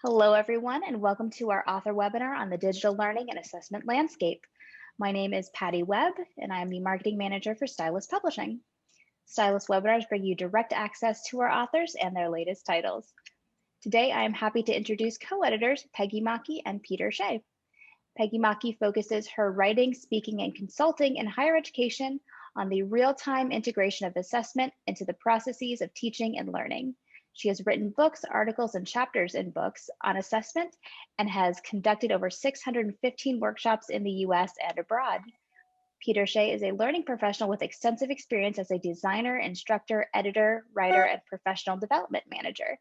Hello, everyone, and welcome to our author webinar on the digital learning and assessment landscape. My name is Patty Webb, and I am the marketing manager for Stylus Publishing. Stylus webinars bring you direct access to our authors and their latest titles. Today, I am happy to introduce co-editors Peggy Maki and Peter Shea. Peggy Maki focuses her writing, speaking, and consulting in higher education on the real-time integration of assessment into the processes of teaching and learning. She has written books, articles, and chapters in books on assessment and has conducted over 615 workshops in the US and abroad. Peter Shea is a learning professional with extensive experience as a designer, instructor, editor, writer, and professional development manager.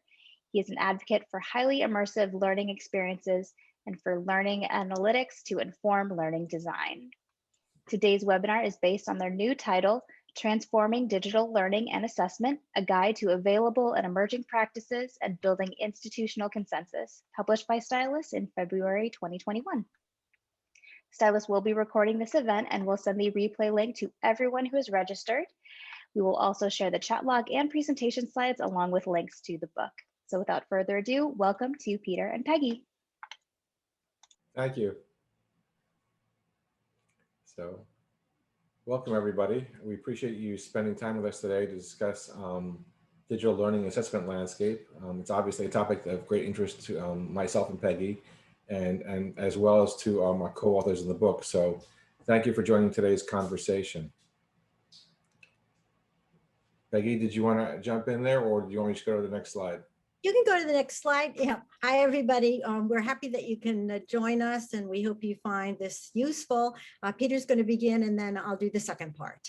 He is an advocate for highly immersive learning experiences and for learning analytics to inform learning design. Today's webinar is based on their new title, Transforming Digital Learning and Assessment, a Guide to Available and Emerging Practices and Building Institutional Consensus, published by Stylus in February 2021. Stylus will be recording this event and will send the replay link to everyone who is registered. We will also share the chat log and presentation slides along with links to the book. So without further ado, welcome to Peter and Peggy. Thank you. So, welcome everybody. We appreciate you spending time with us today to discuss digital learning and assessment landscape. It's obviously a topic of great interest to myself and Peggy, and as well as to our co-authors in the book. So, thank you for joining today's conversation. Peggy, did you want to jump in there, or do you want me to go to the next slide? You can go to the next slide. Yeah. Hi, everybody. We're happy that you can join us, and we hope you find this useful. Peter's going to begin, and then I'll do the second part.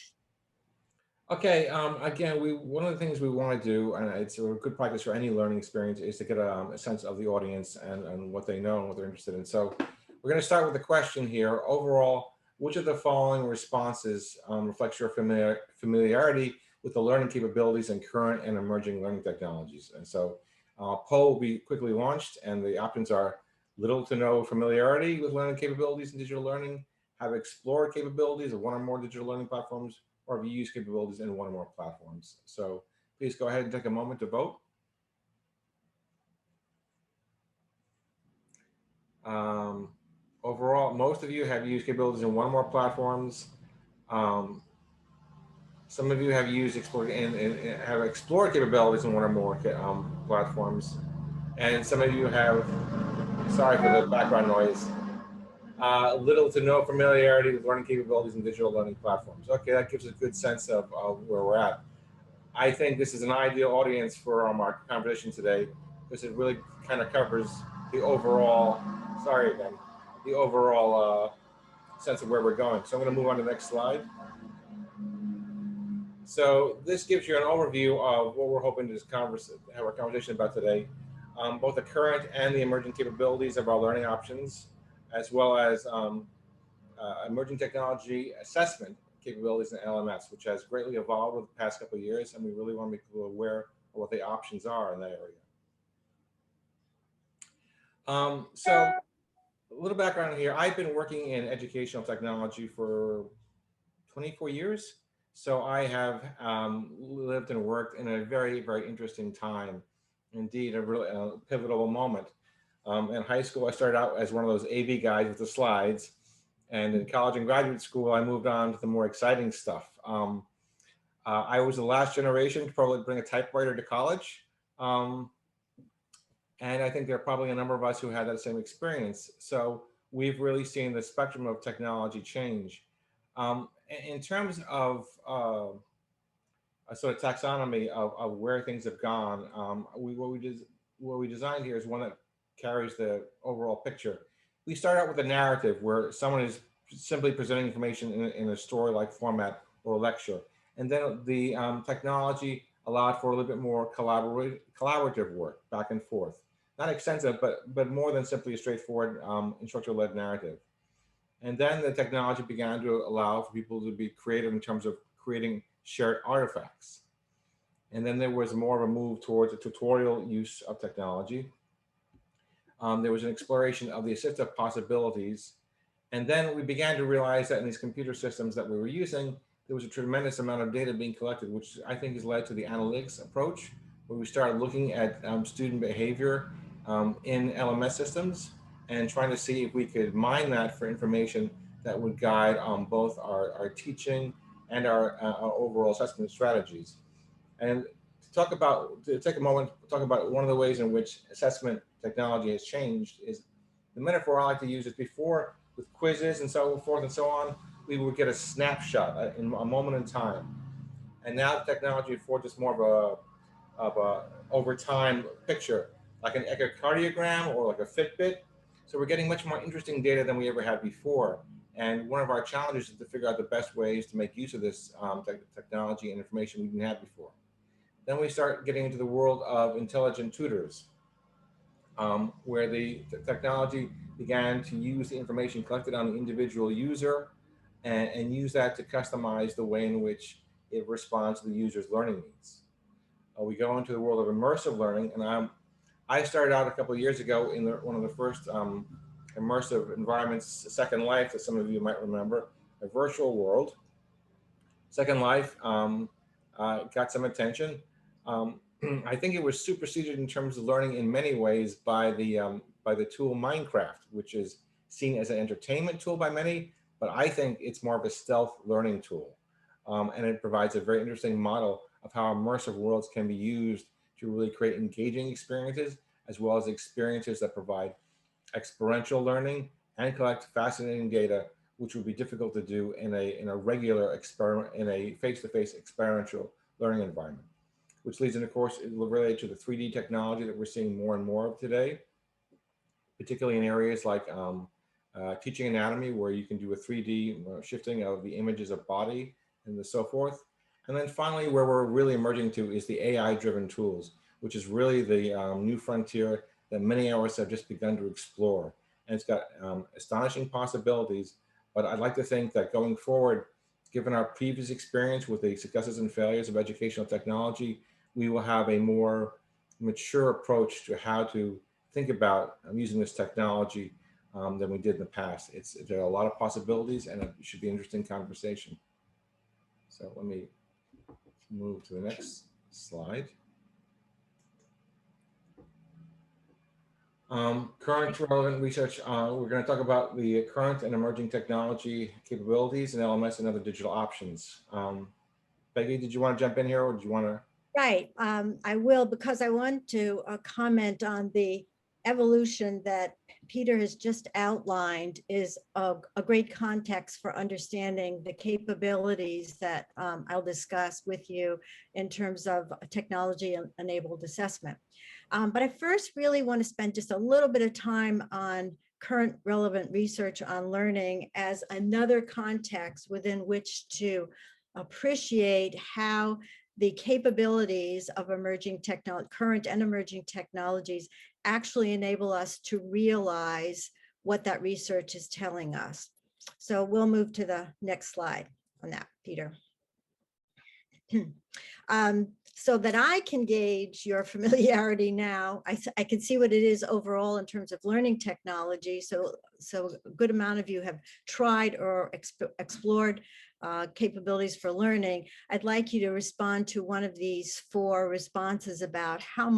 Okay. Again, one of the things we want to do, and it's a good practice for any learning experience, is to get a sense of the audience and what they know and what they're interested in. So we're going to start with the question here. Overall, which of the following responses reflects your familiarity with the learning capabilities and current and emerging learning technologies? And so poll will be quickly launched, and the options are little to no familiarity with learning capabilities in digital learning, have explored capabilities of one or more digital learning platforms, or have used capabilities in one or more platforms. So please go ahead and take a moment to vote. Overall, most of you have used capabilities in one or more platforms. Some of you have used and have explored capabilities in one or more platforms, and some of you have, sorry for the background noise, little to no familiarity with learning capabilities in digital learning platforms. Okay, that gives a good sense of where we're at. I think this is an ideal audience for our conversation today because it really kind of covers the overall, sorry again, the overall sense of where we're going. So I'm going to move on to the next slide. So this gives you an overview of what we're hoping to have a conversation about today, both the current and the emerging capabilities of our learning options, as well as emerging technology assessment capabilities in LMS, which has greatly evolved over the past couple of years, and we really want to make people aware of what the options are in that area. So a little background here. I've been working in educational technology for 24 years. So I have lived and worked in a very, very interesting time. Indeed, a really pivotal moment. In high school, I started out as one of those AV guys with the slides. And in college and graduate school, I moved on to the more exciting stuff. I was the last generation to probably bring a typewriter to college. And I think there are probably a number of us who had that same experience. So we've really seen the spectrum of technology change. In terms of a sort of taxonomy of where things have gone, what we designed here is one that carries the overall picture. We start out with a narrative where someone is simply presenting information in a story-like format or a lecture. And then the technology allowed for a little bit more collaborative work back and forth. Not extensive, but more than simply a straightforward instructor-led narrative. And then the technology began to allow for people to be creative in terms of creating shared artifacts. And then there was more of a move towards a tutorial use of technology. There was an exploration of the assistive possibilities. And then we began to realize that in these computer systems that we were using, there was a tremendous amount of data being collected, which I think has led to the analytics approach, where we started looking at student behavior in LMS systems and trying to see if we could mine that for information that would guide both our teaching and our overall assessment strategies. And to take a moment to talk about one of the ways in which assessment technology has changed is the metaphor I like to use is before with quizzes and so forth and so on, we would get a snapshot in a moment in time. And now technology affords us more of a over time picture, like an echocardiogram or like a Fitbit. So we're getting much more interesting data than we ever had before. And one of our challenges is to figure out the best ways to make use of this technology and information we didn't have before. Then we start getting into the world of intelligent tutors, where the technology began to use the information collected on the individual user and use that to customize the way in which it responds to the user's learning needs. We go into the world of immersive learning, and I started out a couple of years ago in one of the first immersive environments, Second Life, that some of you might remember, a virtual world. Second Life got some attention. I think it was superseded in terms of learning in many ways by the tool Minecraft, which is seen as an entertainment tool by many, but I think it's more of a stealth learning tool. And it provides a very interesting model of how immersive worlds can be used to really create engaging experiences, as well as experiences that provide experiential learning and collect fascinating data, which would be difficult to do in a regular experiment, in a face-to-face experiential learning environment. Which leads into, of course, related to the 3D technology that we're seeing more and more of today, particularly in areas like teaching anatomy, where you can do a 3D shifting of the images of body and so forth. And then finally, where we're really emerging to is the AI-driven tools, which is really the new frontier that many of us have just begun to explore. And it's got astonishing possibilities, but I'd like to think that going forward, given our previous experience with the successes and failures of educational technology, we will have a more mature approach to how to think about using this technology than we did in the past. There are a lot of possibilities, and it should be an interesting conversation. So let me move to the next slide. Current relevant research, we're going to talk about the current and emerging technology capabilities in LMS and other digital options. Peggy, did you want to jump in here, or did you want to? Right, I will, because I want to comment on the evolution that Peter has just outlined is a great context for understanding the capabilities that I'll discuss with you in terms of technology-enabled assessment. But I first really want to spend just a little bit of time on current relevant research on learning as another context within which to appreciate how the capabilities of current and emerging technologies actually enable us to realize what that research is telling us. So we'll move to the next slide on that, Peter. So that I can gauge your familiarity now, I can see what it is overall in terms of learning technology. So a good amount of you have tried or explored capabilities for learning. I'd like you to respond to one of these 4 responses about how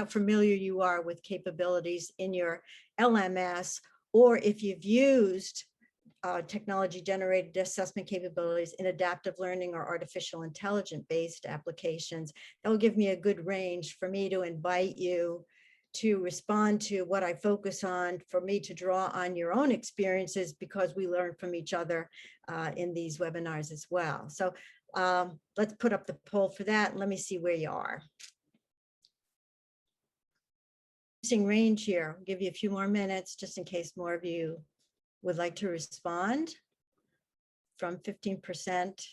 familiar you are with capabilities in your LMS, or if you've used technology-generated assessment capabilities in adaptive learning or artificial intelligence-based applications. That will give me a good range for me to invite you to respond to what I focus on, for me to draw on your own experiences, because we learn from each other in these webinars as well. So let's put up the poll for that, and let me see where you are. Range here, I'll give you a few more minutes just in case more of you would like to respond. From 15%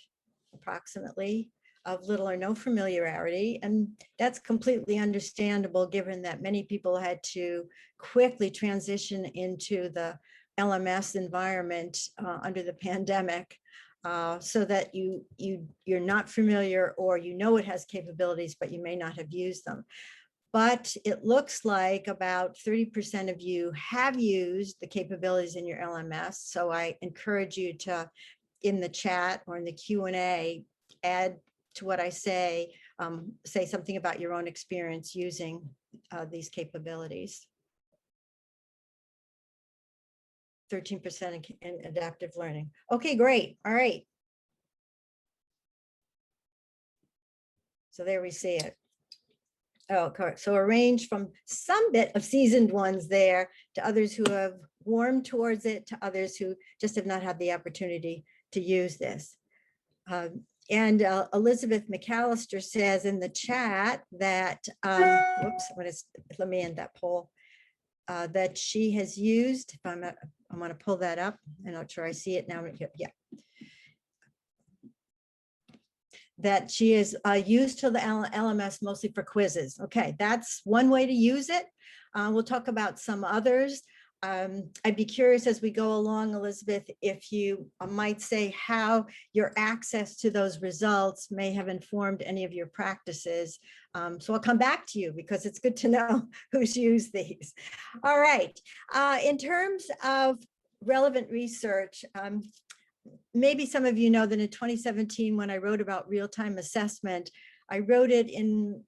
approximately of little or no familiarity, and that's completely understandable given that many people had to quickly transition into the LMS environment under the pandemic, so that you're not familiar, or you know it has capabilities but you may not have used them. But it looks like about 30% of you have used the capabilities in your LMS. So I encourage you to, in the chat or in the Q&A, add to what I say something about your own experience using these capabilities. 13% in adaptive learning. Okay, great. All right. So there we see it. Oh, correct. So a range from some bit of seasoned ones there to others who have warmed towards it, to others who just have not had the opportunity to use this. And Elizabeth McAllister says in the chat that, whoops, let me end that poll, that she has used, if I'm going to pull that up. I'm not sure I see it now. Yeah. That she is used to the LMS mostly for quizzes. Okay, that's one way to use it. We'll talk about some others. I'd be curious as we go along, Elizabeth, if you might say how your access to those results may have informed any of your practices. So I'll come back to you because it's good to know who's used these. All right, in terms of relevant research, maybe some of you know that in 2017, when I wrote about real-time assessment, I wrote it in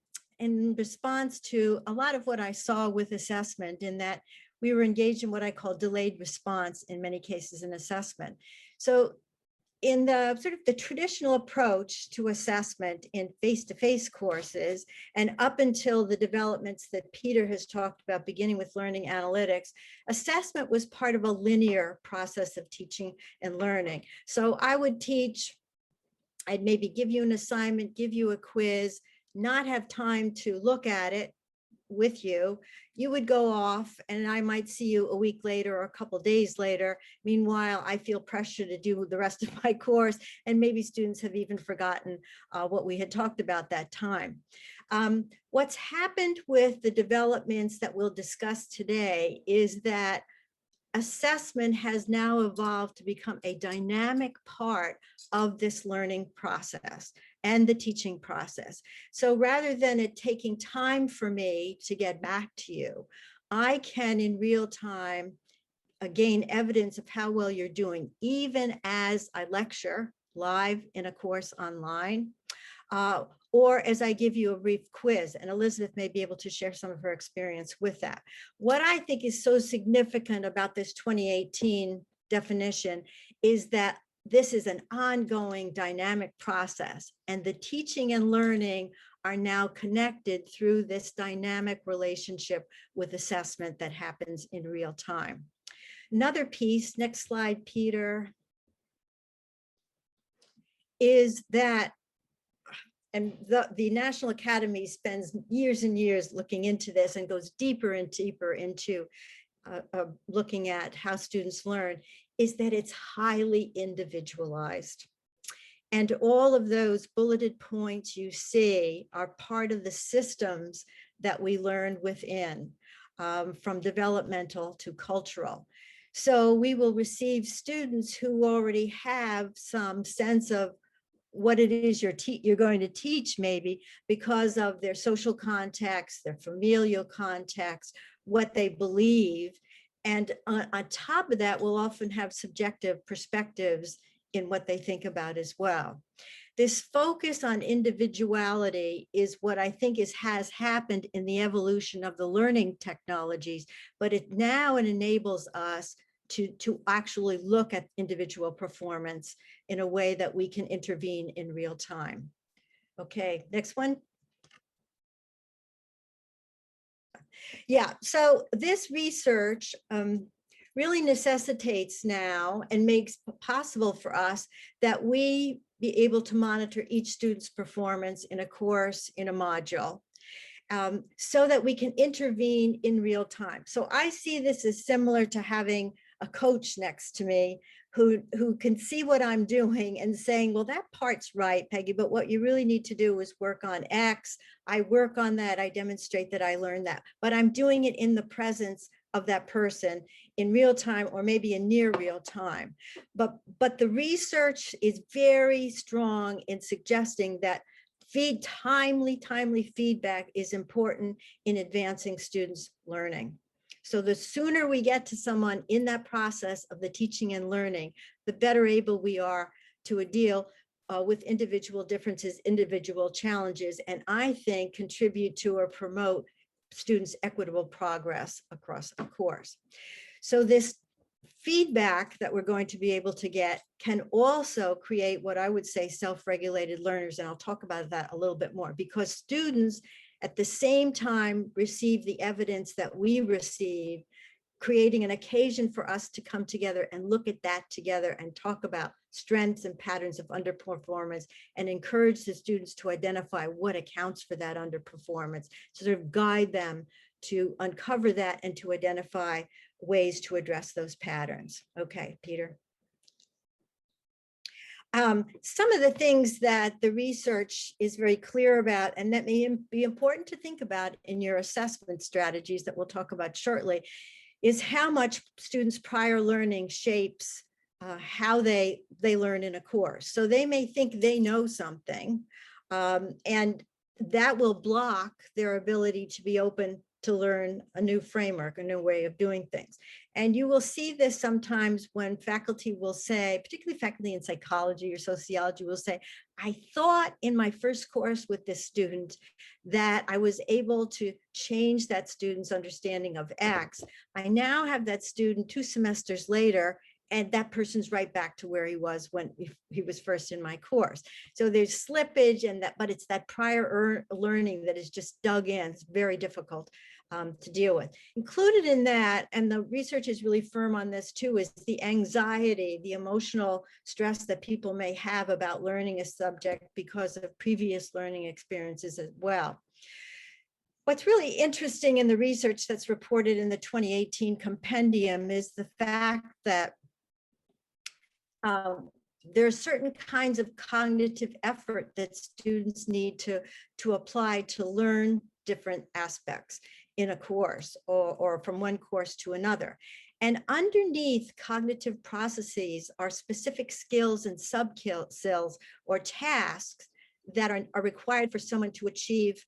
response to a lot of what I saw with assessment, in that we were engaged in what I call delayed response in many cases in assessment. So in the sort of the traditional approach to assessment in face-to-face courses, and up until the developments that Peter has talked about, beginning with learning analytics, assessment was part of a linear process of teaching and learning. So I would teach, I'd maybe give you an assignment, give you a quiz, not have time to look at it with you. You would go off and I might see you a week later or a couple of days later. Meanwhile, I feel pressure to do the rest of my course, and maybe students have even forgotten what we had talked about that time. What's happened with the developments that we'll discuss today is that assessment has now evolved to become a dynamic part of this learning process and the teaching process. So rather than it taking time for me to get back to you, I can in real time gain evidence of how well you're doing, even as I lecture live in a course online, or as I give you a brief quiz, and Elizabeth may be able to share some of her experience with that. What I think is so significant about this 2018 definition is that this is an ongoing dynamic process, and the teaching and learning are now connected through this dynamic relationship with assessment that happens in real time. Another piece, next slide, Peter, is that, and the National Academy spends years and years looking into this and goes deeper and deeper into looking at how students learn, is that it's highly individualized. And all of those bulleted points you see are part of the systems that we learn within, from developmental to cultural. So we will receive students who already have some sense of what it is you're going to teach, maybe because of their social context, their familial context, what they believe. And on top of that, we'll often have subjective perspectives in what they think about as well. This focus on individuality is what I think has happened in the evolution of the learning technologies, but it enables us to actually look at individual performance in a way that we can intervene in real time. Okay, next one. Yeah, so this research really necessitates now and makes possible for us that we be able to monitor each student's performance in a course, in a module, so that we can intervene in real time. So I see this as similar to having a coach next to me who can see what I'm doing and saying, well, that part's right, Peggy, but what you really need to do is work on X. I work on that, I demonstrate that I learned that, but I'm doing it in the presence of that person in real time, or maybe in near real time. But the research is very strong in suggesting that timely feedback is important in advancing students' learning. So the sooner we get to someone in that process of the teaching and learning, the better able we are to deal with individual differences, individual challenges, and I think contribute to or promote students' equitable progress across a course. So this feedback that we're going to be able to get can also create what I would say self-regulated learners. And I'll talk about that a little bit more, because students at the same time receive the evidence that we receive, creating an occasion for us to come together and look at that together and talk about strengths and patterns of underperformance, and encourage the students to identify what accounts for that underperformance, to sort of guide them to uncover that and to identify ways to address those patterns. Okay, Peter. Some of the things that the research is very clear about, and that may be important to think about in your assessment strategies that we'll talk about shortly, is how much students' prior learning shapes how they learn in a course. So they may think they know something, and that will block their ability to be open to learn a new framework, a new way of doing things. And you will see this sometimes when faculty will say, particularly faculty in psychology or sociology will say, I thought in my first course with this student that I was able to change that student's understanding of X. I now have that student 2 semesters later, and that person's right back to where he was when he was first in my course. So there's slippage, and that, but it's that prior learning that is just dug in. It's very difficult to deal with. Included in that, and the research is really firm on this too, is the anxiety, the emotional stress that people may have about learning a subject because of previous learning experiences as well. What's really interesting in the research that's reported in the 2018 compendium is the fact that there are certain kinds of cognitive effort that students need to apply to learn different aspects in a course, or from one course to another. And underneath cognitive processes are specific skills and sub-skills or tasks that are required for someone to achieve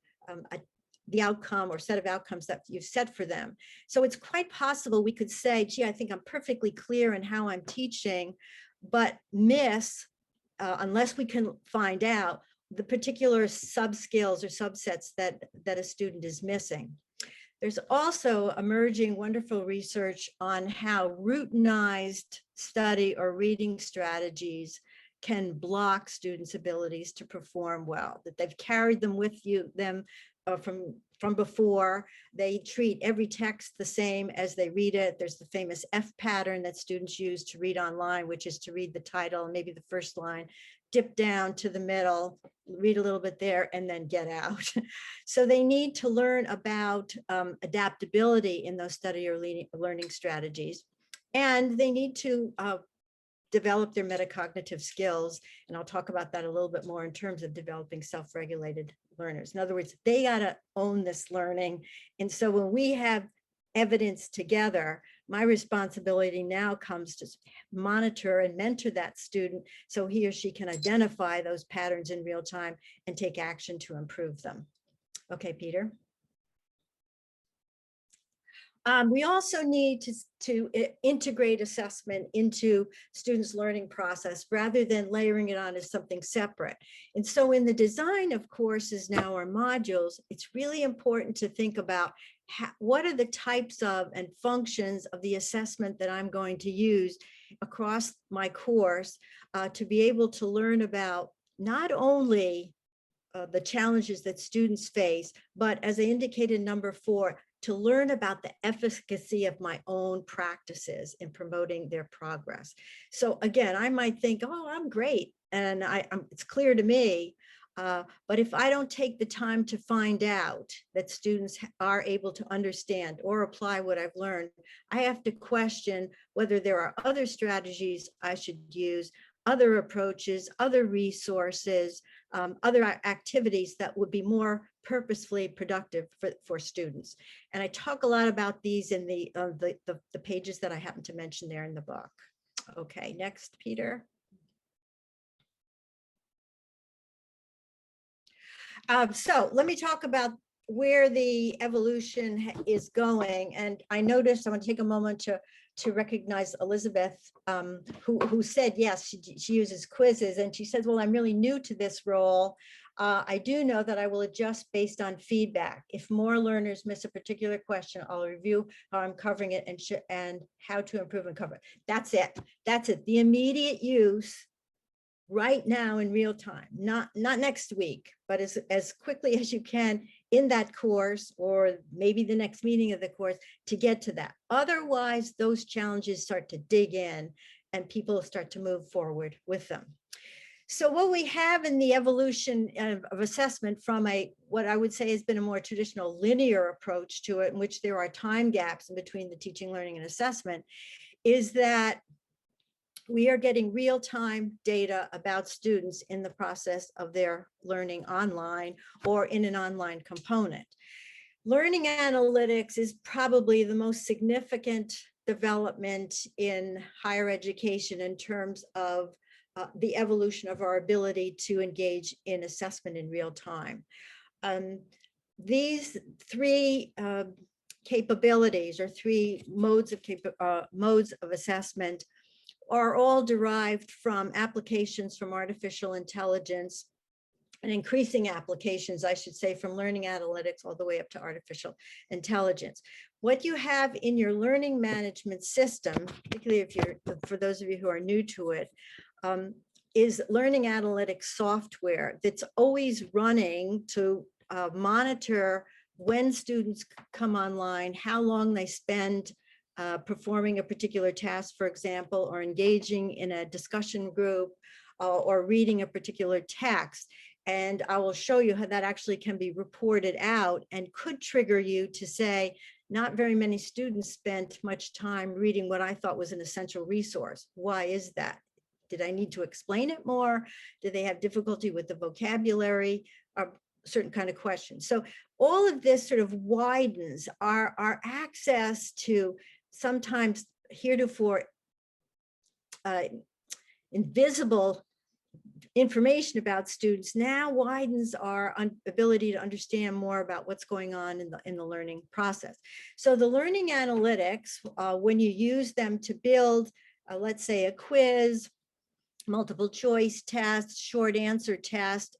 the outcome or set of outcomes that you've set for them. So it's quite possible we could say, gee, I think I'm perfectly clear in how I'm teaching, but miss, unless we can find out, the particular sub-skills or subsets that a student is missing. There's also emerging wonderful research on how routinized study or reading strategies can block students' abilities to perform well, that they've carried them with them from before. They treat every text the same as they read it. There's the famous F pattern that students use to read online, which is to read the title and maybe the first line, dip down to the middle, read a little bit there, and then get out. So they need to learn about adaptability in those study or learning strategies. And they need to develop their metacognitive skills. And I'll talk about that a little bit more in terms of developing self-regulated learners. In other words, they got to own this learning. And so when we have evidence together, my responsibility now comes to monitor and mentor that student so he or she can identify those patterns in real time and take action to improve them. Okay, Peter. We also need to integrate assessment into students' learning process rather than layering it on as something separate. And so in the design of courses now or modules, it's really important to think about what are the types of and functions of the assessment that I'm going to use across my course to be able to learn about not only the challenges that students face, but as I indicated in number 4, to learn about the efficacy of my own practices in promoting their progress. So again, I might think, oh, I'm great, and it's clear to me, but if I don't take the time to find out that students are able to understand or apply what I've learned, I have to question whether there are other strategies I should use, other approaches, other resources, other activities that would be more purposefully productive for students. And I talk a lot about these in the pages that I happen to mention there in the book. Okay, next, Peter. So let me talk about where the evolution is going. And I noticed, I'm going to take a moment to recognize Elizabeth, who said, yes, she uses quizzes. And she says, well, I'm really new to this role. I do know that I will adjust based on feedback. If more learners miss a particular question, I'll review how I'm covering it and how to improve and cover it. That's it. That's it. The immediate use right now in real time, not next week, but as quickly as you can in that course, or maybe the next meeting of the course, to get to that. Otherwise, those challenges start to dig in and people start to move forward with them. So what we have in the evolution of assessment from what I would say has been a more traditional linear approach to it, in which there are time gaps in between the teaching, learning, and assessment, is that we are getting real-time data about students in the process of their learning online or in an online component. Learning analytics is probably the most significant development in higher education in terms of the evolution of our ability to engage in assessment in real time. These three capabilities, or three modes of assessment, are all derived from applications from artificial intelligence, and increasing applications, I should say, from learning analytics all the way up to artificial intelligence. What you have in your learning management system, particularly for those of you who are new to it, is learning analytics software that's always running to monitor when students come online, how long they spend performing a particular task, for example, or engaging in a discussion group, or reading a particular text. And I will show you how that actually can be reported out and could trigger you to say, not very many students spent much time reading what I thought was an essential resource. Why is that? Did I need to explain it more? Did they have difficulty with the vocabulary or certain kind of questions? So all of this sort of widens our access to sometimes heretofore invisible information about students, now widens our ability to understand more about what's going on in the learning process. So the learning analytics, when you use them to build, let's say, a quiz, multiple choice test, short answer test,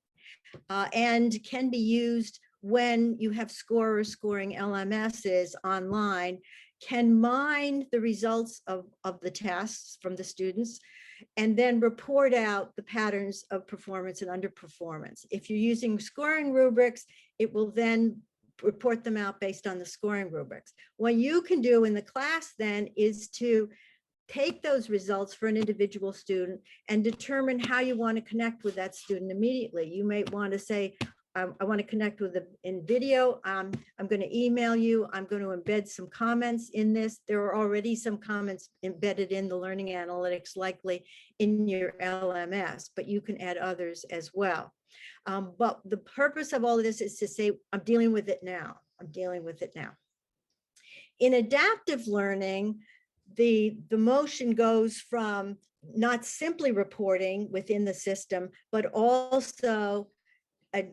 and can be used when you have scorers scoring LMSs online, can mine the results of the tests from the students, and then report out the patterns of performance and underperformance. If you're using scoring rubrics, it will then report them out based on the scoring rubrics. What you can do in the class then is to take those results for an individual student and determine how you want to connect with that student immediately. You may want to say, I want to connect with them in video. I'm going to email you. I'm going to embed some comments in this. There are already some comments embedded in the learning analytics, likely in your LMS, but you can add others as well. But the purpose of all of this is to say, I'm dealing with it now. I'm dealing with it now. In adaptive learning, the motion goes from not simply reporting within the system, but also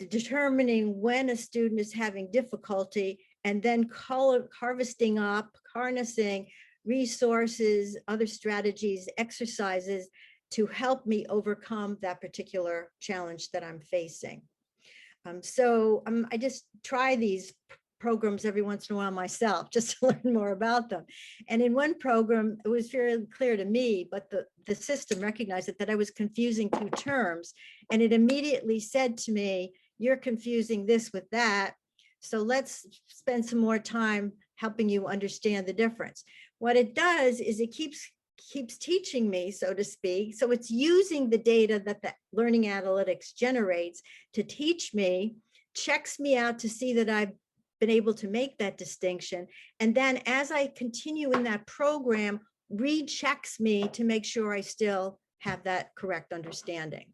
determining when a student is having difficulty, and then harvesting up, harnessing resources, other strategies, exercises to help me overcome that particular challenge that I'm facing. I just try these programs every once in a while myself, just to learn more about them. And in one program, it was very clear to me, but the system recognized it, that I was confusing two terms. And it immediately said to me, you're confusing this with that. So let's spend some more time helping you understand the difference. What it does is it keeps teaching me, so to speak. So it's using the data that the learning analytics generates to teach me, checks me out to see that I've been able to make that distinction. And then as I continue in that program, rechecks me to make sure I still have that correct understanding.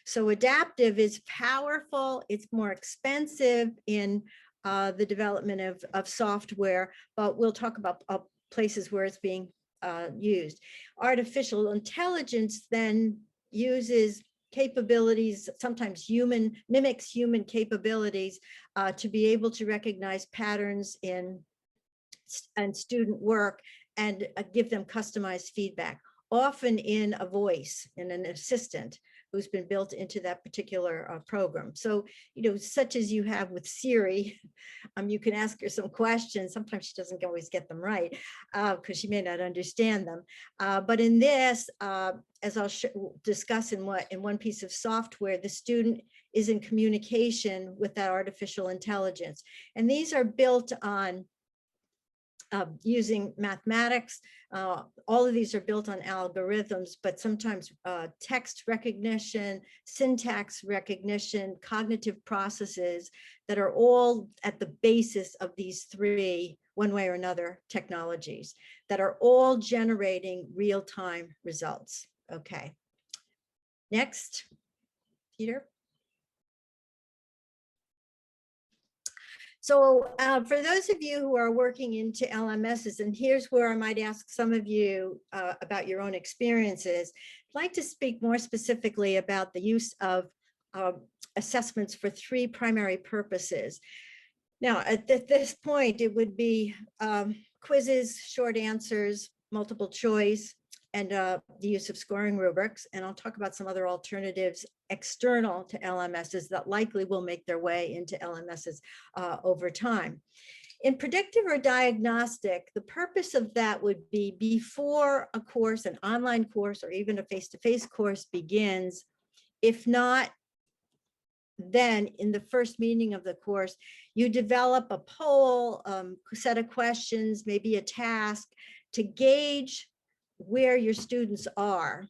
So adaptive is powerful. It's more expensive in the development of software, but we'll talk about places where it's being used. Artificial intelligence then uses capabilities, sometimes mimics human capabilities to be able to recognize patterns in student work and give them customized feedback, often in a voice, in an assistant, who's been built into that particular program. So, such as you have with Siri, you can ask her some questions. Sometimes she doesn't always get them right because she may not understand them. But in this, as I'll discuss in one piece of software, the student is in communication with that artificial intelligence. And these are built on using mathematics. All of these are built on algorithms, but sometimes text recognition, syntax recognition, cognitive processes that are all at the basis of these three, one way or another, technologies that are all generating real-time results. Okay. Next, Peter. So for those of you who are working into LMSs, and here's where I might ask some of you about your own experiences, I'd like to speak more specifically about the use of assessments for three primary purposes. Now, at this point, it would be quizzes, short answers, multiple choice, and the use of scoring rubrics. And I'll talk about some other alternatives external to LMSs that likely will make their way into LMSs over time. In predictive or diagnostic, the purpose of that would be before a course, an online course, or even a face-to-face course begins. If not, then in the first meeting of the course, you develop a poll, set of questions, maybe a task to gauge where your students are.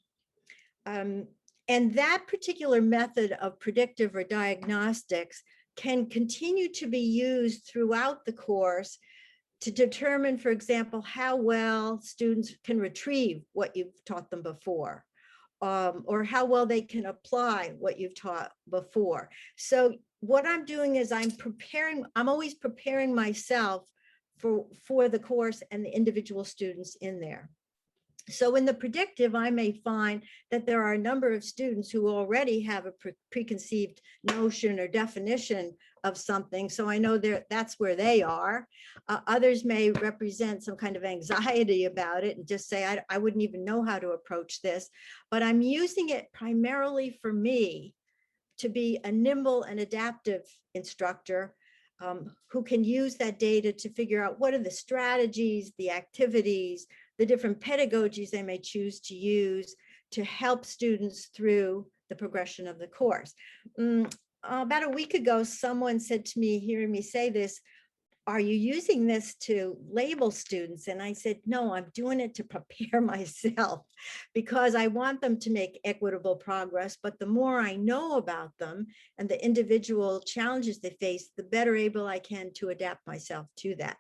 And that particular method of predictive or diagnostics can continue to be used throughout the course to determine, for example, how well students can retrieve what you've taught them before, or how well they can apply what you've taught before. So what I'm doing is I'm always preparing myself for the course and the individual students in there. So in the predictive, I may find that there are a number of students who already have a preconceived notion or definition of something. So I know that's where they are. Others may represent some kind of anxiety about it and just say, I wouldn't even know how to approach this. But I'm using it primarily for me to be a nimble and adaptive instructor who can use that data to figure out what are the strategies, the activities, the different pedagogies they may choose to use to help students through the progression of the course. About a week ago, someone said to me, hearing me say this, are you using this to label students? And I said, no, I'm doing it to prepare myself because I want them to make equitable progress. But the more I know about them and the individual challenges they face, the better able I can to adapt myself to that.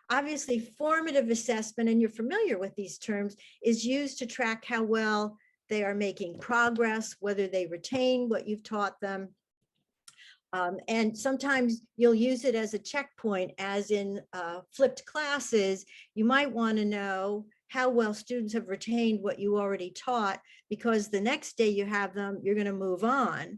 Obviously, formative assessment, and you're familiar with these terms, is used to track how well they are making progress, whether they retain what you've taught them. And sometimes you'll use it as a checkpoint, as in flipped classes. You might want to know how well students have retained what you already taught, because the next day you have them, you're going to move on.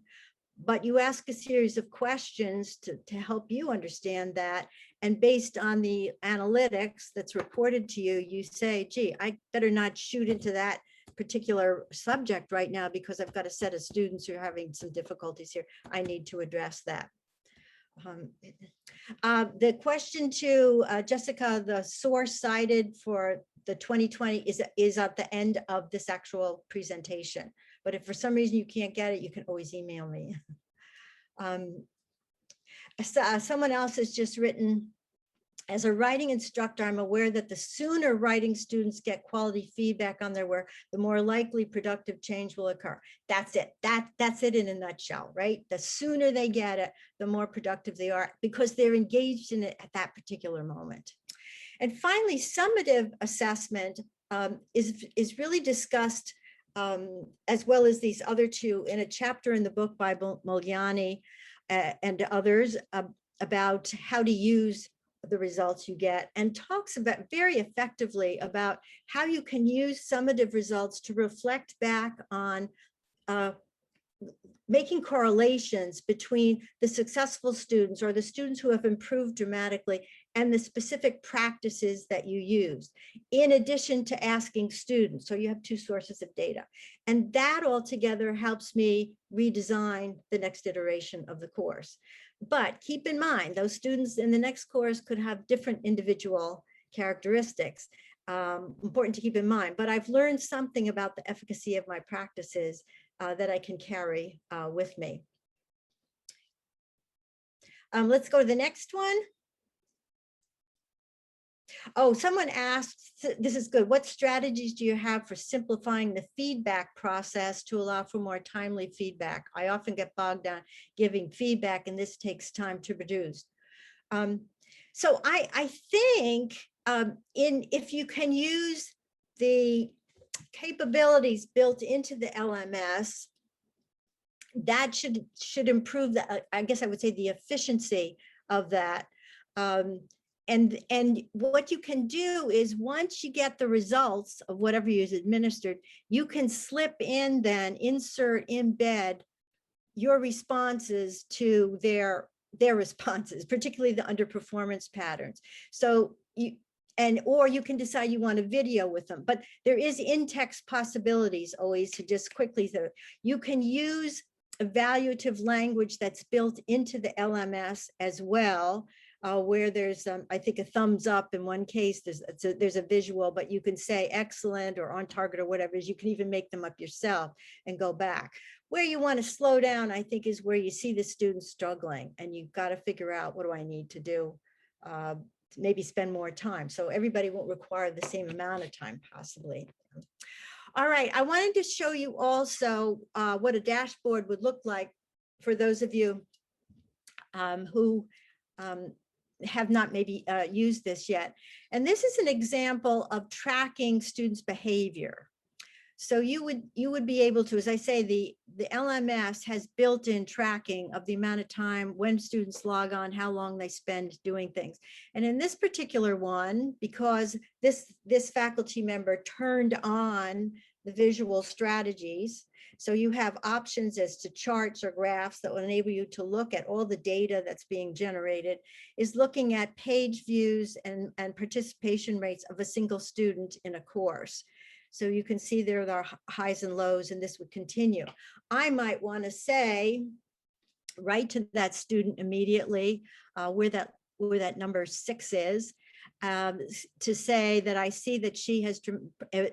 But you ask a series of questions to help you understand that. And based on the analytics that's reported to you, you say, gee, I better not shoot into that particular subject right now because I've got a set of students who are having some difficulties here. I need to address that. The question to Jessica, the source cited for the 2020 is at the end of this actual presentation. But if for some reason you can't get it, you can always email me. Someone else has just written, as a writing instructor, I'm aware that the sooner writing students get quality feedback on their work, the more likely productive change will occur. That's it. That's it in a nutshell, right? The sooner they get it, the more productive they are because they're engaged in it at that particular moment. And finally, summative assessment is really discussed as well as these other two in a chapter in the book by Muliani and others about how to use the results you get, and talks about very effectively about how you can use summative results to reflect back on making correlations between the successful students or the students who have improved dramatically and the specific practices that you use, in addition to asking students. So you have two sources of data. And that all together helps me redesign the next iteration of the course. But keep in mind, those students in the next course could have different individual characteristics. Important to keep in mind, but I've learned something about the efficacy of my practices that I can carry with me. Let's go to the next one. Oh, someone asked, this is good. What strategies do you have for simplifying the feedback process to allow for more timely feedback? I often get bogged down giving feedback, and this takes time to produce. So I think if you can use the capabilities built into the LMS, that should improve the, I guess I would say, the efficiency of that. And what you can do is, once you get the results of whatever is administered, you can slip in, then insert, embed your responses to their responses, particularly the underperformance patterns. So or you can decide you want a video with them, but there is in-text possibilities always to just quickly, so you can use evaluative language that's built into the LMS as well, where there's, I think, a thumbs up in one case, there's a visual, but you can say excellent or on target or whatever. You can even make them up yourself and go back. Where you want to slow down, I think, is where you see the students struggling, and you've got to figure out, what do I need to do? Maybe spend more time. So everybody won't require the same amount of time, possibly. All right, I wanted to show you also what a dashboard would look like for those of you who have not maybe used this yet. And this is an example of tracking students' behavior. So you would be able to, as I say, the LMS has built-in tracking of the amount of time when students log on, how long they spend doing things. And in this particular one, because this faculty member turned on the visual strategies, so you have options as to charts or graphs that will enable you to look at all the data that's being generated, is looking at page views and participation rates of a single student in a course. So you can see there are highs and lows, and this would continue. I might want to say, write to that student immediately where that number 6 is, to say that I see that she has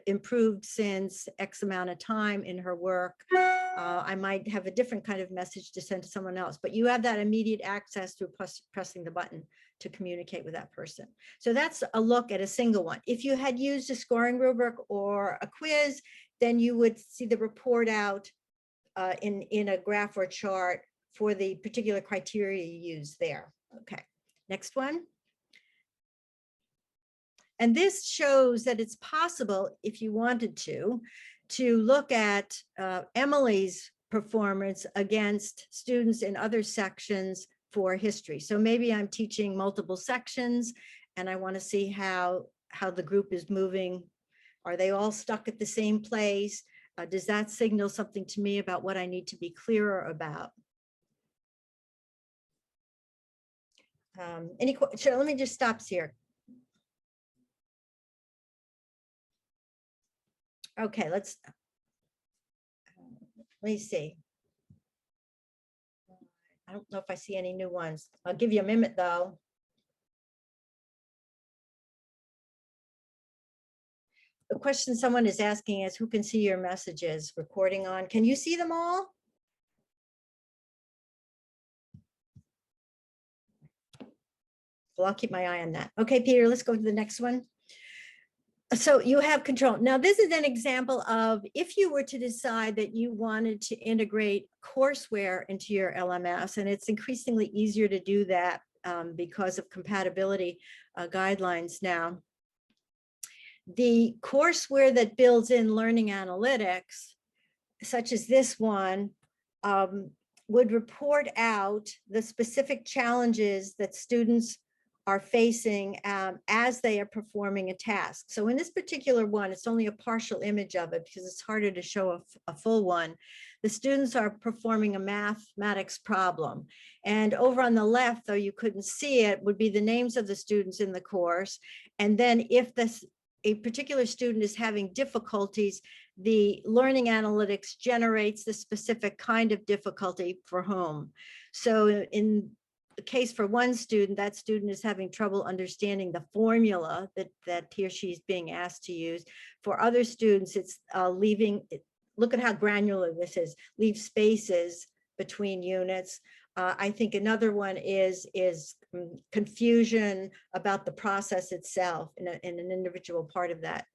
improved since X amount of time in her work. I might have a different kind of message to send to someone else, but you have that immediate access through pressing the button to communicate with that person. So that's a look at a single one. If you had used a scoring rubric or a quiz, then you would see the report out in a graph or chart for the particular criteria you use there. Okay, next one. And this shows that it's possible, if you wanted to look at Emily's performance against students in other sections for history. So maybe I'm teaching multiple sections and I want to see how the group is moving. Are they all stuck at the same place? Does that signal something to me about what I need to be clearer about? Sure, let me just stop here. Okay, let me see. I don't know if I see any new ones. I'll give you a minute though. The question someone is asking is, who can see your messages recording on? Can you see them all? Well, I'll keep my eye on that. Okay, Peter, let's go to the next one. So you have control. Now, this is an example of if you were to decide that you wanted to integrate courseware into your LMS, and it's increasingly easier to do that because of compatibility guidelines now. The courseware that builds in learning analytics, such as this one, would report out the specific challenges that students are facing as they are performing a task. So in this particular one, it's only a partial image of it because it's harder to show a full one. The students are performing a mathematics problem. And over on the left, though you couldn't see it, would be the names of the students in the course. And then if a particular student is having difficulties, the learning analytics generates the specific kind of difficulty for whom. So in the case for one student, that student is having trouble understanding the formula that he or she is being asked to use. For other students, it's look at how granular this is, leave spaces between units. I think another one is confusion about the process itself in an individual part of that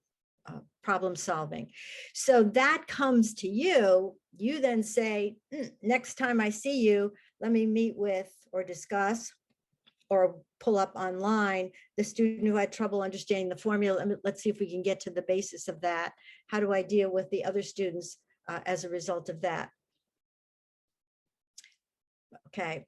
problem solving. So that comes to you. You then say, next time I see you, let me meet with or discuss or pull up online the student who had trouble understanding the formula. Let's see if we can get to the basis of that. How do I deal with the other students as a result of that? Okay.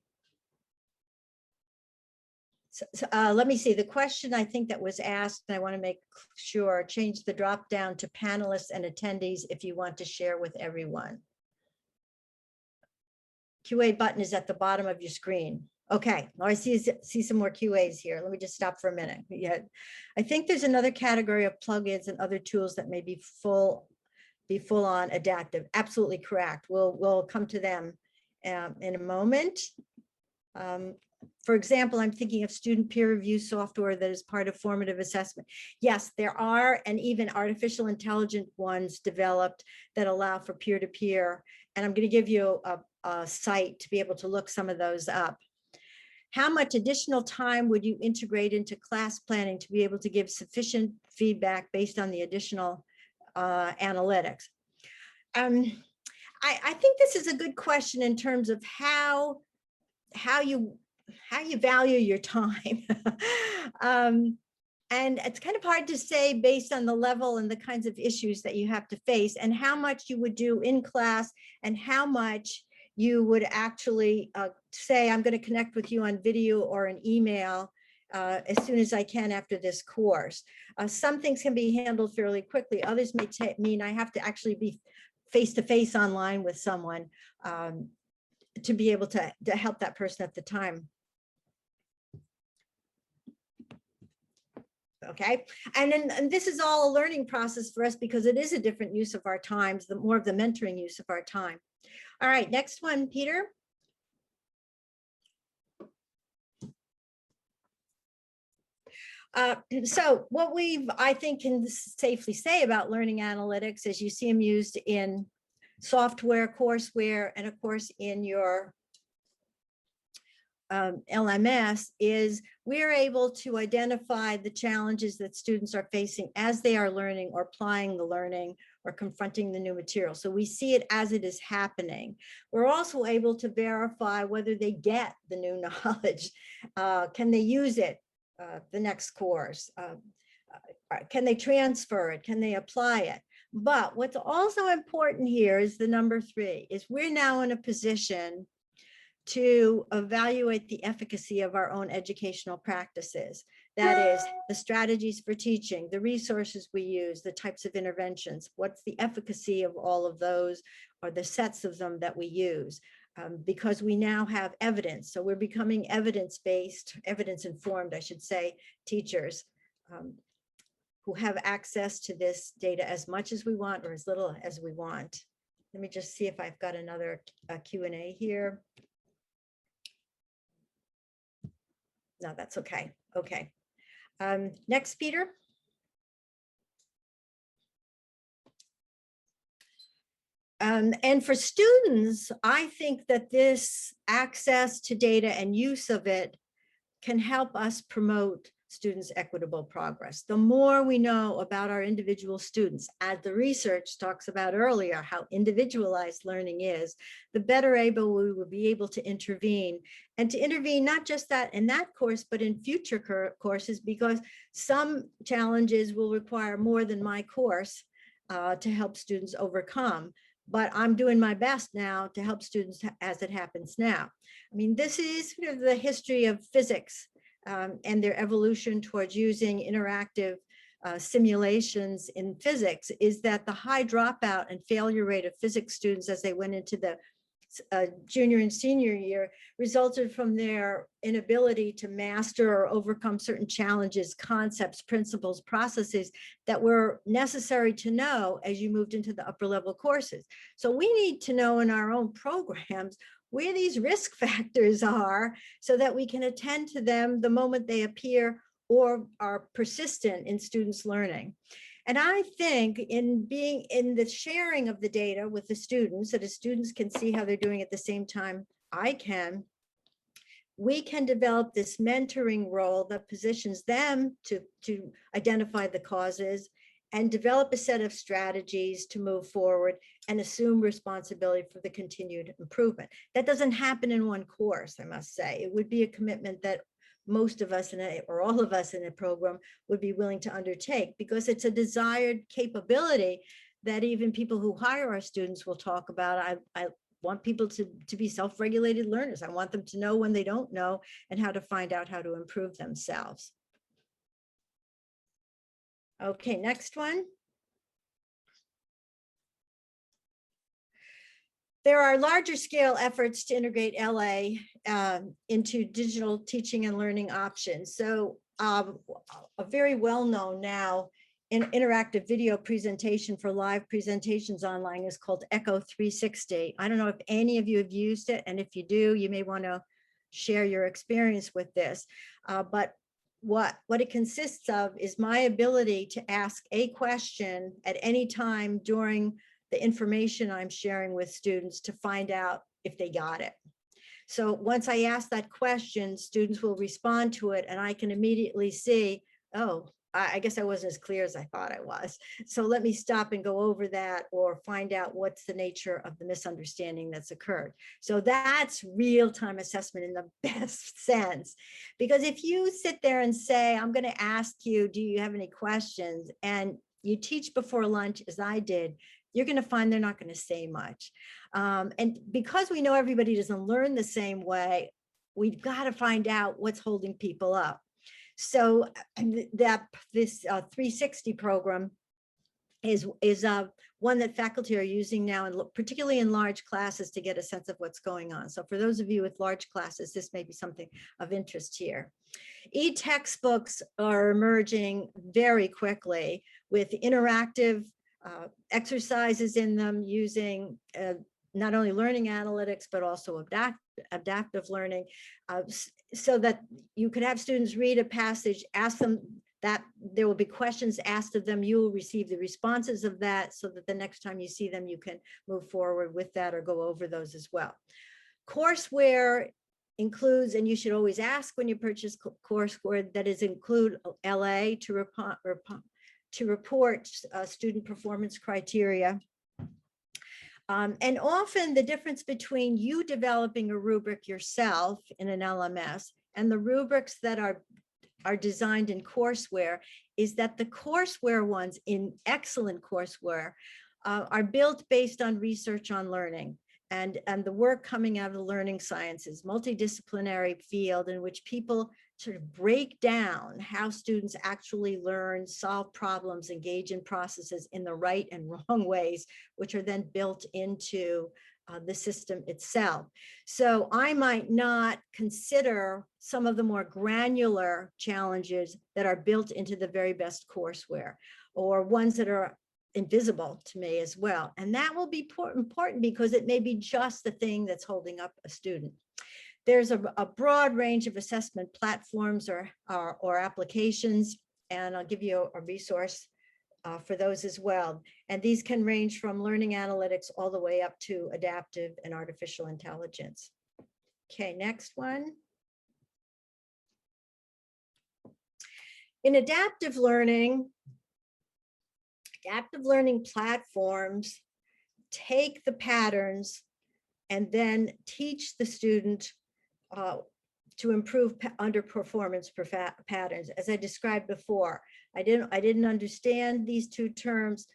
So, let me see the question I think that was asked, and I want to make sure, change the drop down to panelists and attendees if you want to share with everyone. QA button is at the bottom of your screen. Okay, I see some more QAs here. Let me just stop for a minute. Yeah, I think there's another category of plugins and other tools that may be full on adaptive. Absolutely correct. We'll come to them in a moment. For example, I'm thinking of student peer review software that is part of formative assessment. Yes, there are, and even artificial intelligence ones developed that allow for peer-to-peer. And I'm going to give you a site to be able to look some of those up. How much additional time would you integrate into class planning to be able to give sufficient feedback based on the additional analytics? I think this is a good question in terms of how you value your time. And it's kind of hard to say based on the level and the kinds of issues that you have to face and how much you would do in class and how much you would actually say, I'm going to connect with you on video or an email as soon as I can after this course. Some things can be handled fairly quickly. Others may mean I have to actually be face-to-face online with someone to be able to help that person at the time. Okay, and this is all a learning process for us because it is a different use of our times, the more of the mentoring use of our time. All right, next one, Peter. So what I think can safely say about learning analytics is you see them used in software, courseware, and of course in your LMS is we're able to identify the challenges that students are facing as they are learning or applying the learning or confronting the new material. So we see it as it is happening. We're also able to verify whether they get the new knowledge. Can they use it the next course? Can they transfer it? Can they apply it? But what's also important here is the number 3, is we're now in a position to evaluate the efficacy of our own educational practices. That is the strategies for teaching, the resources we use, the types of interventions, what's the efficacy of all of those or the sets of them that we use, because we now have evidence. So we're becoming evidence-based, evidence-informed, I should say, teachers who have access to this data as much as we want or as little as we want. Let me just see if I've got another Q&A here. No, that's okay. Okay. Next, Peter. And for students, I think that this access to data and use of it can help us promote students' equitable progress. The more we know about our individual students, as the research talks about earlier, how individualized learning is, the better able we will be able to intervene, and to intervene not just that in that course, but in future courses, because some challenges will require more than my course to help students overcome. But I'm doing my best now to help students as it happens now. I mean, this is sort of the history of physics and their evolution towards using interactive simulations in physics is that the high dropout and failure rate of physics students as they went into the junior and senior year resulted from their inability to master or overcome certain challenges, concepts, principles, processes that were necessary to know as you moved into the upper level courses. So we need to know in our own programs where these risk factors are so that we can attend to them the moment they appear or are persistent in students' learning. And I think in being in the sharing of the data with the students, so the students can see how they're doing at the same time I can, we can develop this mentoring role that positions them to identify the causes and develop a set of strategies to move forward and assume responsibility for the continued improvement. That doesn't happen in one course, I must say. It would be a commitment that most of us or all of us in a program would be willing to undertake, because it's a desired capability that even people who hire our students will talk about. I want people to be self-regulated learners. I want them to know when they don't know and how to find out how to improve themselves. Okay, next one. There are larger scale efforts to integrate LA into digital teaching and learning options. So a very well-known now interactive video presentation for live presentations online is called Echo 360. I don't know if any of you have used it, and if you do, you may want to share your experience with this. But what it consists of is my ability to ask a question at any time during the information I'm sharing with students to find out if they got it. So once I ask that question, students will respond to it, and I can immediately see, oh, I guess I wasn't as clear as I thought I was. So let me stop and go over that, or find out what's the nature of the misunderstanding that's occurred. So that's real-time assessment in the best sense. Because if you sit there and say, I'm going to ask you, do you have any questions? And you teach before lunch, as I did, you're going to find they're not going to say much. And because we know everybody doesn't learn the same way, we've got to find out what's holding people up. So this 360 program is one that faculty are using now, and particularly in large classes, to get a sense of what's going on. So for those of you with large classes, this may be something of interest here. E-textbooks are emerging very quickly with interactive exercises in them, using not only learning analytics, but also adaptive learning, so that you could have students read a passage, ask them that, there will be questions asked of them, you will receive the responses of that, so that the next time you see them, you can move forward with that or go over those as well. Courseware includes, and you should always ask when you purchase courseware, that is include LA to report student performance criteria. And often the difference between you developing a rubric yourself in an LMS and the rubrics that are designed in courseware is that the courseware ones in excellent courseware are built based on research on learning and the work coming out of the learning sciences, multidisciplinary field in which people sort of break down how students actually learn, solve problems, engage in processes in the right and wrong ways, which are then built into the system itself. So I might not consider some of the more granular challenges that are built into the very best courseware, or ones that are invisible to me as well. And that will be important because it may be just the thing that's holding up a student. There's a broad range of assessment platforms or applications, and I'll give you a resource for those as well. And these can range from learning analytics all the way up to adaptive and artificial intelligence. Okay, next one. In adaptive learning platforms take the patterns and then teach the student to improve underperformance patterns. As I described before, I didn't understand these two terms.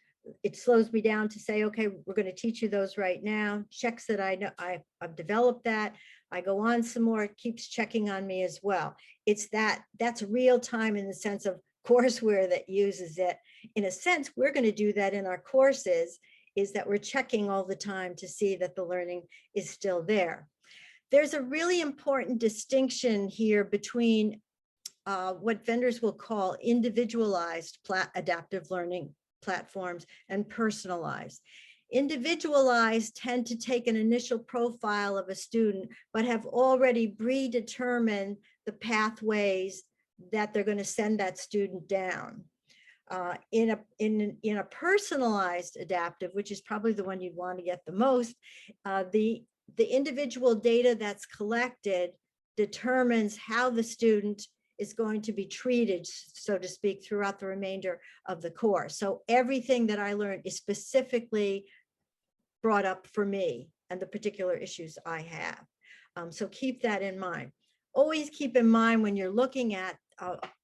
It slows me down to say, okay, we're going to teach you those right now. Checks that I know I've developed that. I go on some more, it keeps checking on me as well. That's real time in the sense of courseware that uses it. In a sense, we're going to do that in our courses, is that we're checking all the time to see that the learning is still there. There's a really important distinction here between what vendors will call individualized adaptive learning platforms and personalized. Individualized tend to take an initial profile of a student, but have already predetermined the pathways that they're going to send that student down. In a personalized adaptive, which is probably the one you'd want to get the most, the individual data that's collected determines how the student is going to be treated, so to speak, throughout the remainder of the course. So everything that I learned is specifically brought up for me and the particular issues I have. So keep that in mind. Always keep in mind when you're looking at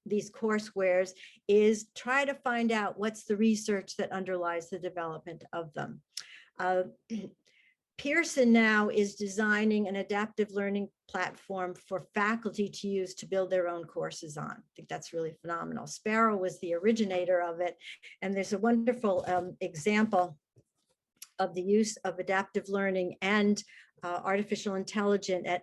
these coursewares is try to find out what's the research that underlies the development of them. Pearson now is designing an adaptive learning platform for faculty to use to build their own courses on. I think that's really phenomenal. Sparrow was the originator of it, and there's a wonderful example of the use of adaptive learning and artificial intelligence at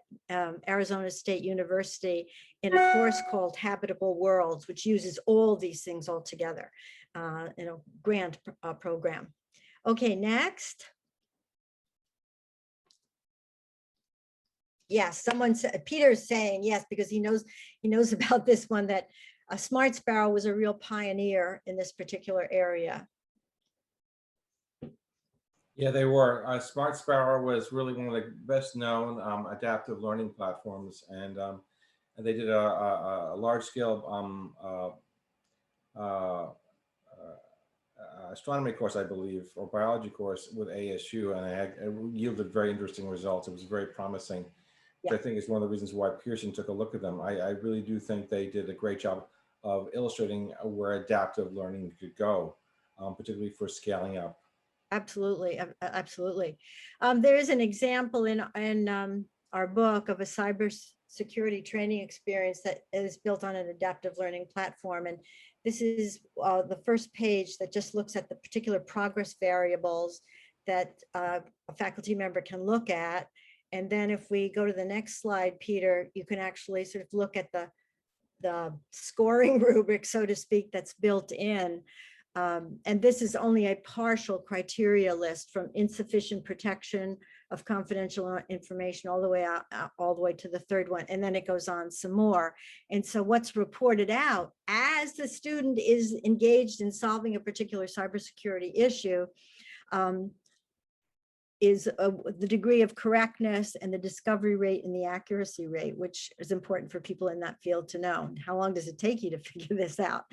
Arizona State University in a course called Habitable Worlds, which uses all these things all together in a grant program. Okay, next. Yes, someone said, Peter's saying yes, because he knows about this one, that Smart Sparrow was a real pioneer in this particular area. Yeah, they were. Smart Sparrow was really one of the best known adaptive learning platforms, and they did a large scale astronomy course, I believe, or biology course with ASU, and it yielded very interesting results. It was very promising. Yeah. I think is one of the reasons why Pearson took a look at them. I really do think they did a great job of illustrating where adaptive learning could go, particularly for scaling up. Absolutely, absolutely. There is an example in our book of a cybersecurity training experience that is built on an adaptive learning platform, and this is the first page that just looks at the particular progress variables that a faculty member can look at. And then if we go to the next slide, Peter, you can actually sort of look at the scoring rubric, so to speak, that's built in. And this is only a partial criteria list, from insufficient protection of confidential information all the way out, all the way to the third one. And then it goes on some more. And so what's reported out as the student is engaged in solving a particular cybersecurity issue is the degree of correctness and the discovery rate and the accuracy rate, which is important for people in that field to know. How long does it take you to figure this out?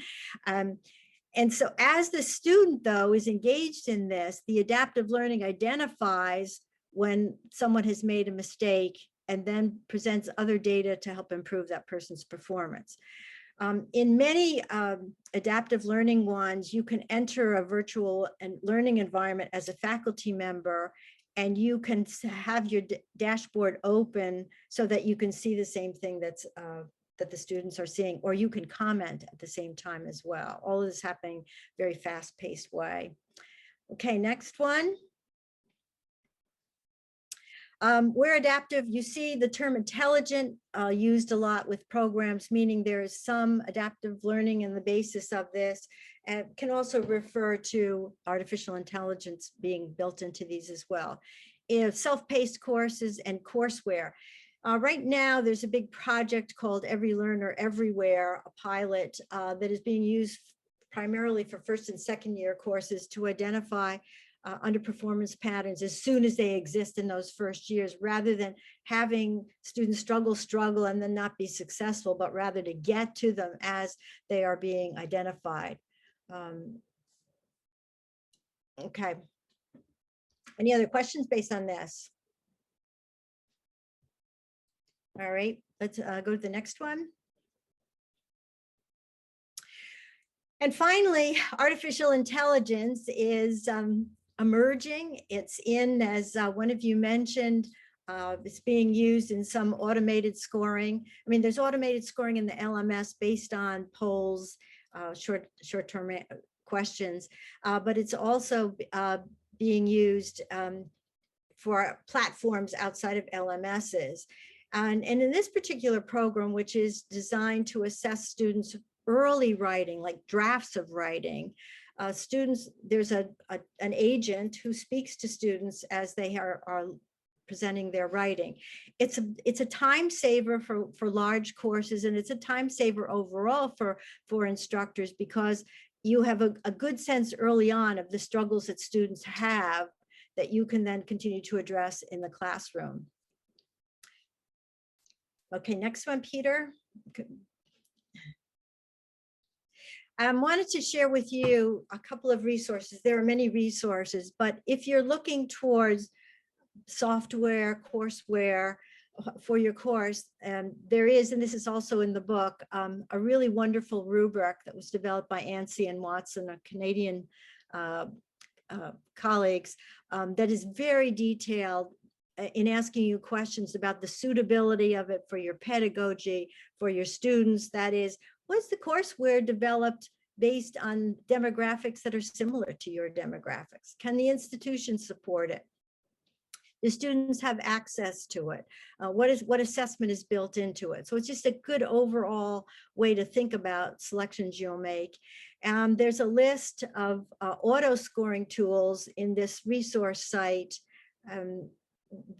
And so as the student, though, is engaged in this, the adaptive learning identifies when someone has made a mistake and then presents other data to help improve that person's performance. In many adaptive learning ones, you can enter a virtual learning environment as a faculty member, and you can have your dashboard open so that you can see the same thing that's that the students are seeing, or you can comment at the same time as well. All of this happening very fast-paced way. Okay, next one. Where adaptive, you see the term intelligent used a lot with programs, meaning there is some adaptive learning in the basis of this, and can also refer to artificial intelligence being built into these as well. Self-paced courses and courseware. Right now, there's a big project called Every Learner Everywhere, a pilot that is being used primarily for first and second year courses to identify underperformance patterns as soon as they exist in those first years, rather than having students struggle and then not be successful, but rather to get to them as they are being identified. Okay. Any other questions based on this? All right, let's go to the next one. And finally, artificial intelligence is emerging. It's in, as one of you mentioned, It's being used in some automated scoring. I mean, there's automated scoring in the LMS based on polls, short-term questions, but it's also being used for platforms outside of LMSs. And in this particular program, which is designed to assess students' early writing, like drafts of writing, students, there's an agent who speaks to students as they are presenting their writing. It's a time saver for large courses, and it's a time saver overall for instructors, because you have a good sense early on of the struggles that students have that you can then continue to address in the classroom. Okay, next one, Peter. I wanted to share with you a couple of resources. There are many resources, but if you're looking towards software, courseware for your course, there is, and this is also in the book, a really wonderful rubric that was developed by Anstey and Watson, a Canadian colleagues, that is very detailed in asking you questions about the suitability of it for your pedagogy, for your students. That is, was the courseware developed based on demographics that are similar to your demographics? Can the institution support it? Do students have access to it? What assessment is built into it? So it's just a good overall way to think about selections you'll make. There's a list of auto scoring tools in this resource site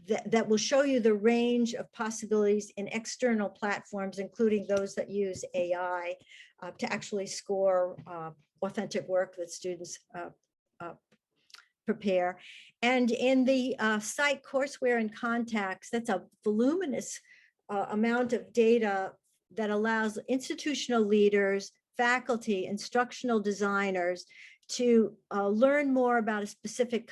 that will show you the range of possibilities in external platforms, including those that use AI to actually score authentic work that students prepare. And in the site courseware and contacts, that's a voluminous amount of data that allows institutional leaders, faculty, instructional designers to learn more about a specific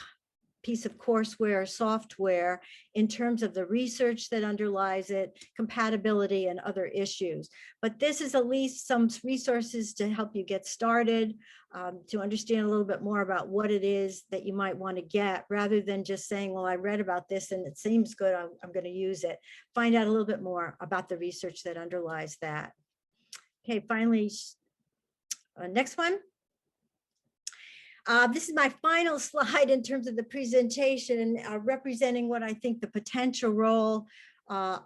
piece of courseware or software in terms of the research that underlies it, compatibility, and other issues. But this is at least some resources to help you get started, to understand a little bit more about what it is that you might want to get, rather than just saying, well, I read about this and it seems good, I'm going to use it. Find out a little bit more about the research that underlies that. Okay, finally, next one. This is my final slide in terms of the presentation, representing what I think the potential role of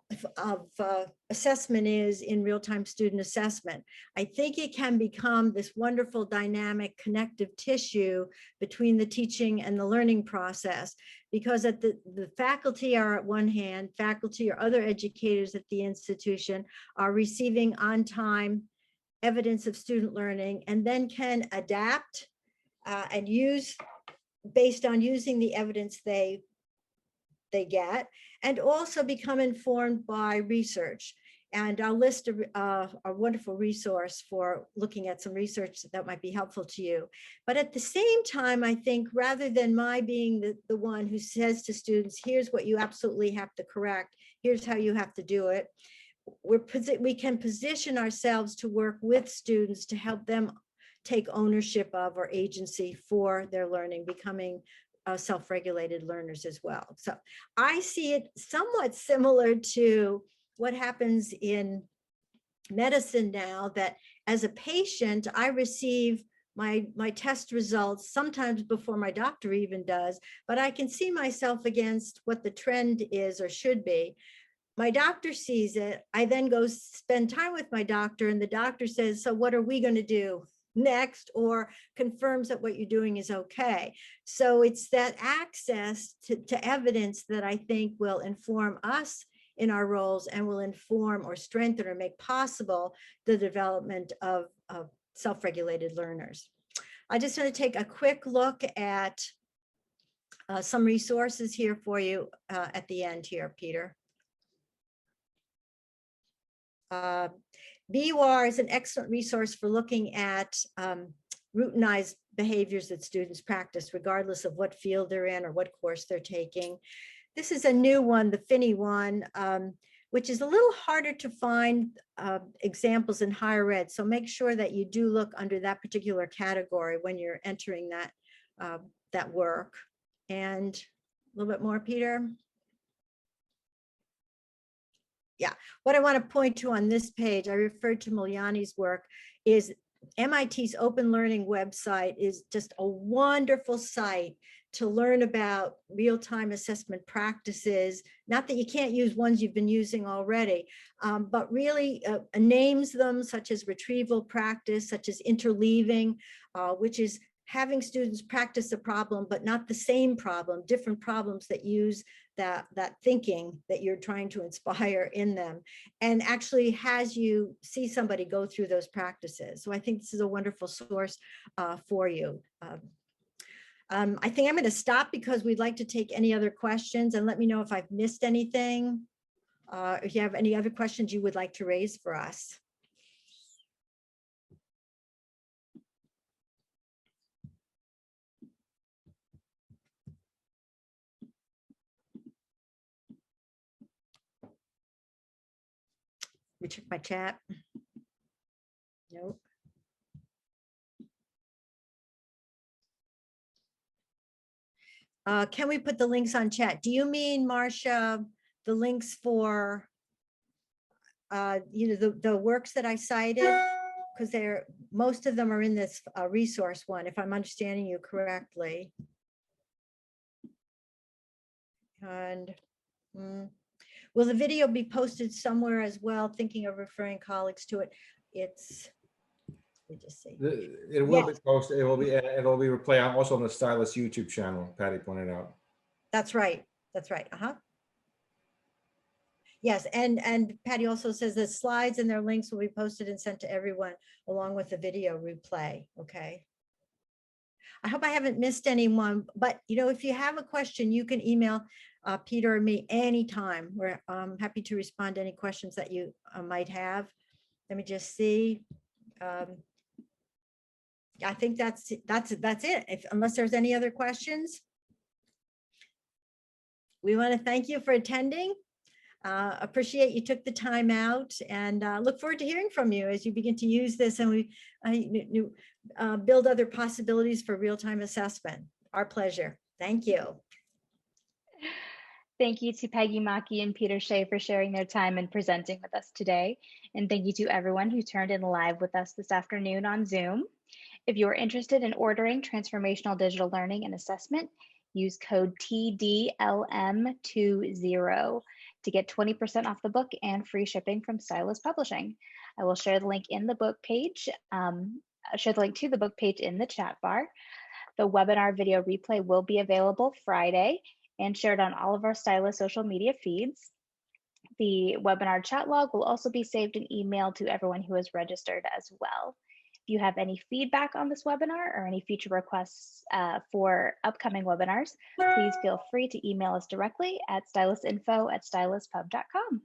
assessment is in real-time student assessment. I think it can become this wonderful dynamic connective tissue between the teaching and the learning process, because at the faculty are at one hand, faculty or other educators at the institution are receiving on-time evidence of student learning, and then can adapt and use based on using the evidence they get, and also become informed by research. And I'll list a wonderful resource for looking at some research that might be helpful to you. But at the same time, I think rather than my being the one who says to students, here's what you absolutely have to correct, here's how you have to do it, we can position ourselves to work with students to help them take ownership of or agency for their learning, becoming self-regulated learners as well. So I see it somewhat similar to what happens in medicine now, that as a patient, I receive my test results sometimes before my doctor even does, but I can see myself against what the trend is or should be. My doctor sees it. I then go spend time with my doctor, and the doctor says, so what are we going to do next, or confirms that what you're doing is okay. So it's that access to evidence that I think will inform us in our roles, and will inform or strengthen or make possible the development of self-regulated learners. I just want to take a quick look at some resources here for you at the end here, Peter. BUR is an excellent resource for looking at routinized behaviors that students practice, regardless of what field they're in or what course they're taking. This is a new one, the Finney one, which is a little harder to find examples in higher ed. So make sure that you do look under that particular category when you're entering that work. And a little bit more, Peter. Yeah, what I want to point to on this page, I referred to Mulyani's work, is MIT's Open Learning website is just a wonderful site to learn about real-time assessment practices. Not that you can't use ones you've been using already, but really names them, such as retrieval practice, such as interleaving, which is having students practice a problem, but not the same problem, different problems that use that thinking that you're trying to inspire in them, and actually has you see somebody go through those practices. So I think this is a wonderful source for you. I think I'm going to stop because we'd like to take any other questions, and let me know if I've missed anything. If you have any other questions you would like to raise for us. Let me check my chat. Nope. Can we put the links on chat? Do you mean, Marcia, the links for the works that I cited? Because most of them are in this resource one, if I'm understanding you correctly. And will the video be posted somewhere as well? Thinking of referring colleagues to it. Let me just see. It will be posted. It will be replayed also on the Stylus YouTube channel. Patty pointed out. That's right. That's right. Yes, and Patty also says that slides and their links will be posted and sent to everyone along with the video replay. Okay. I hope I haven't missed anyone, but if you have a question, you can email Peter or me anytime. We're happy to respond to any questions that you might have. Let me just see. I think that's it. Unless there's any other questions. We want to thank you for attending. Appreciate you took the time out, and look forward to hearing from you as you begin to use this and we build other possibilities for real-time assessment. Our pleasure. Thank you. Thank you to Peggy, Maki, and Peter Shea for sharing their time and presenting with us today. And thank you to everyone who turned in live with us this afternoon on Zoom. If you are interested in ordering Transformational Digital Learning and Assessment, use code TDLM20 to get 20% off the book and free shipping from Stylus Publishing. I will share the link in the book page, share the link to the book page in the chat bar. The webinar video replay will be available Friday and shared on all of our Stylus social media feeds. The webinar chat log will also be saved and emailed to everyone who has registered as well. If you have any feedback on this webinar or any future requests for upcoming webinars, please feel free to email us directly at stylusinfo@styluspub.com.